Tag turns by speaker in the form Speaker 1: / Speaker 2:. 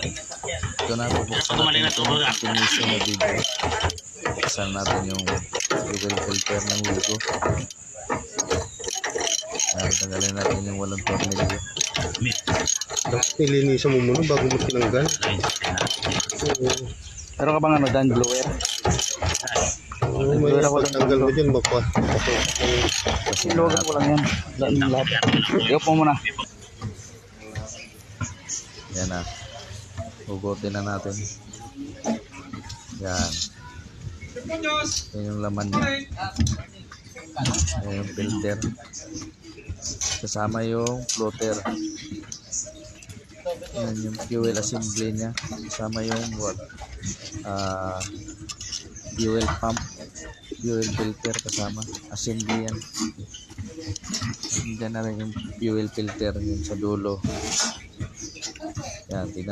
Speaker 1: Ito na, bubuksan natin yung continuation na video. Buksan natin yung fuel filter ng Wigo. Tanggalin natin yung walang tornilyo.
Speaker 2: Dapat nilinisan mo muna bago mo tinanggal.
Speaker 1: Meron ka bang ano dyan, blower?
Speaker 2: May pagtanggal mo dyan,
Speaker 1: Siluwagan ko lang yan. Daan yung lahat. Iyop mo muna. Yan na. Hugutin na natin. Yan. Yan yung laman niya. Yan yung filter. Kasama yung floater. Yan yung fuel assembly niya. Kasama yung fuel pump, fuel filter kasama. Assembly yan. Diyan na rin yung fuel filter yun sa dulo. Yan, tingnan.